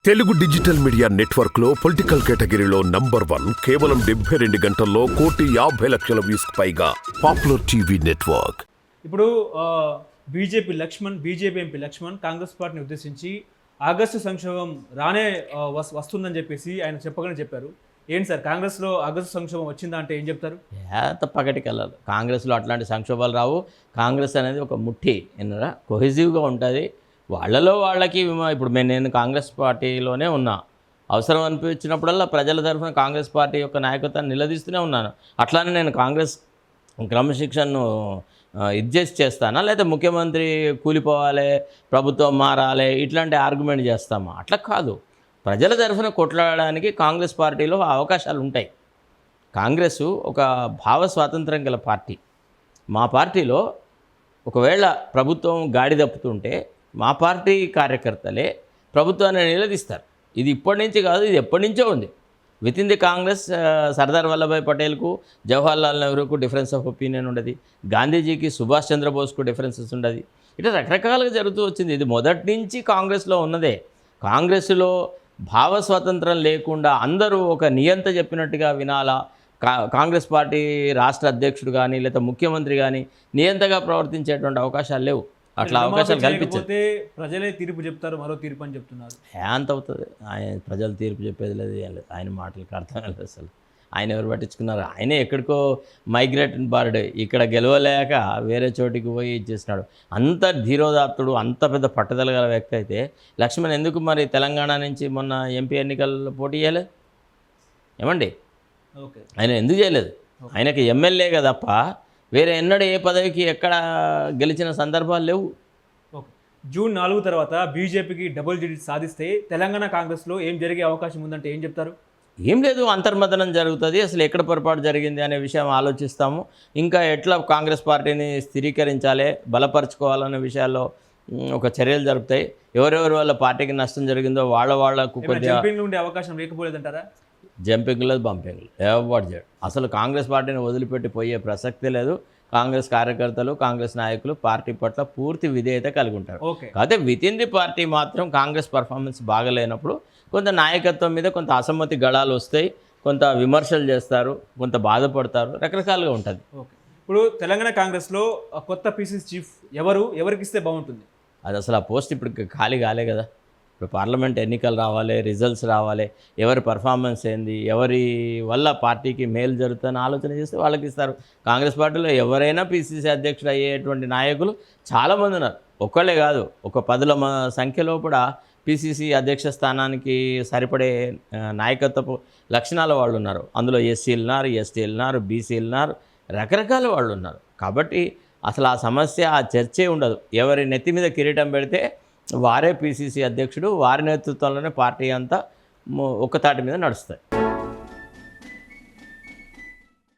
Telugu digital media network లో political కేటగిరీలో #1 కేవలం 72 గంటల్లో 1,50,00,000 వ్యూస్ పైగా పాపులర్ టీవీ నెట్వర్క్. ఇప్పుడు బీజేపీ ఎంపీ లక్ష్మణ్ కాంగ్రెస్ పార్టీని ఉద్దేశించి ఆగస్టు సంక్షోభం రానే వస్తుందని చెప్పేసి ఆయన చెప్పారు. ఏంటి సార్, కాంగ్రెస్లో ఆగస్టు సంక్షోభం వచ్చిందా అంటే ఏం చెప్తారు? పగటి కలలు కాంగ్రెస్లో అట్లాంటి సంక్షోభాలు రావు. కాంగ్రెస్ అనేది ఒక ముఠి ఎన్నరా కొహెసివ్గా ఉంటుంది. వాళ్ళకి ఇప్పుడు నేను కాంగ్రెస్ పార్టీలోనే ఉన్నా. అవసరం అనిపించినప్పుడల్లా ప్రజల తరఫున కాంగ్రెస్ పార్టీ యొక్క నాయకత్వాన్ని నిలదీస్తూనే ఉన్నాను. అట్లానే నేను కాంగ్రెస్ క్రమశిక్షణను చేస్తానా, లేదా ముఖ్యమంత్రి కూలిపోవాలి, ప్రభుత్వం మారాలి, ఇట్లాంటి ఆర్గ్యుమెంట్ చేస్తామా? అట్లా కాదు. ప్రజల తరఫున కొట్లాడడానికి కాంగ్రెస్ పార్టీలో అవకాశాలు ఉంటాయి. కాంగ్రెస్ ఒక భావ స్వాతంత్రం గల పార్టీ. మా పార్టీలో ఒకవేళ ప్రభుత్వం గాడి తప్పుతుంటే మా పార్టీ కార్యకర్తలే ప్రభుత్వాన్ని నిలదీస్తారు. ఇది ఇప్పటి నుంచి కాదు, ఇది ఎప్పటి నుంచో ఉంది. Within the Congress Sardar Vallabhbhai పటేల్కు, జవహర్లాల్ నెహ్రూకు డిఫరెన్స్ ఆఫ్ ఒపీనియన్ ఉండదు. గాంధీజీకి, సుభాష్ చంద్రబోస్కు డిఫరెన్సెస్ ఉండదు. ఇట్లా రకరకాలుగా జరుగుతూ వచ్చింది. ఇది మొదటి నుంచి కాంగ్రెస్లో ఉన్నదే. కాంగ్రెస్లో భావ స్వాతంత్రం లేకుండా అందరూ ఒక నియంత చెప్పినట్టుగా వినాలా, కాంగ్రెస్ పార్టీ రాష్ట్ర అధ్యక్షుడు కానీ లేదా ముఖ్యమంత్రి కానీ నియంతగా ప్రవర్తించేటువంటి అవకాశాలు లేవు. అట్లా అవకాశాలు కల్పించే ప్రజలే తీర్పు చెప్తారు, మరో తీర్పు అని చెప్తున్నారు. ఎంత అవుతుంది? ఆయన ప్రజలు తీర్పు చెప్పేది లేదు, ఏం లేదు. ఆయన మాటలకు అర్థం కాలేదు అసలు. ఆయన ఎవరు పట్టించుకున్నారు? ఆయనే ఎక్కడికో మైగ్రేటెడ్ బర్డ్, ఇక్కడ గెలవలేక వేరే చోటికి పోయి ఇచ్చేసినాడు. అంత ధీరోదాత్తుడు, అంత పెద్ద పట్టుదల గల వ్యక్తి అయితే లక్ష్మణ్ ఎందుకు మరి తెలంగాణ నుంచి మొన్న ఎంపీ ఎన్నికల్లో పోటీ చేయలేదు? ఏమండి, ఆయన ఎందుకు చేయలేదు? ఆయనకి ఎమ్మెల్యేగా తప్ప వేరే ఎన్నడూ ఏ పదవికి ఎక్కడ గెలిచిన సందర్భాలు లేవు. జూన్ 4 తర్వాత బీజేపీకి డబుల్ డిజిట్ సాధిస్తే తెలంగాణ కాంగ్రెస్లో ఏం జరిగే అవకాశం ఉందంటే ఏం చెప్తారు? ఏం లేదు, అంతర్మథనం జరుగుతుంది. అసలు ఎక్కడ పొరపాటు జరిగింది అనే విషయం ఆలోచిస్తాము. ఇంకా ఎట్లా కాంగ్రెస్ పార్టీని స్థిరీకరించాలి, బలపరచుకోవాలనే విషయాల్లో ఒక చర్యలు జరుపుతాయి. ఎవరెవరి వల్ల పార్టీకి నష్టం జరిగిందో వాళ్ళకు కొద్దిగా ఉండే అవకాశం లేకపోలేదంటారా? జంపింగ్ లేదు, బంపింగ్ లేదు, ఎవరు చేయడు. అసలు కాంగ్రెస్ పార్టీని వదిలిపెట్టి పోయే ప్రసక్తి లేదు. కాంగ్రెస్ కార్యకర్తలు, కాంగ్రెస్ నాయకులు పార్టీ పట్ల పూర్తి విధేయత కలిగి ఉంటారు. కాకపోతే విత్ ఇన్ ది పార్టీ మాత్రం కాంగ్రెస్ పర్ఫార్మెన్స్ బాగలేనప్పుడు కొంత నాయకత్వం మీద కొంత అసమ్మతి గళాలు వస్తాయి, కొంత విమర్శలు చేస్తారు, కొంత బాధపడతారు, రకరకాలుగా ఉంటుంది. ఇప్పుడు తెలంగాణ కాంగ్రెస్లో కొత్త పీసీసీ చీఫ్ ఎవరికి ఇస్తే బాగుంటుంది? అది అసలు ఆ పోస్ట్ ఇప్పుడు ఖాళీ కాలే కదా. ఇప్పుడు పార్లమెంట్ ఎన్నికలు రావాలి, రిజల్ట్స్ రావాలి, ఎవరి పర్ఫార్మెన్స్ ఏంది, ఎవరి వల్ల పార్టీకి మేలు జరుగుతుందని ఆలోచన చేస్తే వాళ్ళకి ఇస్తారు. కాంగ్రెస్ పార్టీలో ఎవరైనా పీసీసీ అధ్యక్షుడు అయ్యేటువంటి నాయకులు చాలామంది ఉన్నారు. ఒక్కళ్ళే కాదు, ఒక 10ల సంఖ్యలో కూడా పీసీసీ అధ్యక్ష స్థానానికి సరిపడే నాయకత్వపు లక్షణాల వాళ్ళు ఉన్నారు. అందులో ఎస్సీలు ఉన్నారు, ఎస్టీలు ఉన్నారు, బీసీలు ఉన్నారు, రకరకాల వాళ్ళు ఉన్నారు. కాబట్టి అసలు ఆ సమస్య, ఆ చర్చే ఉండదు. ఎవరి నెత్తి మీద కిరీటం పెడితే వారే పీసీసీ అధ్యక్షుడు, వారి నేతృత్వంలోనే పార్టీ అంతా ఒక్క తాటి మీద నడుస్తుంది.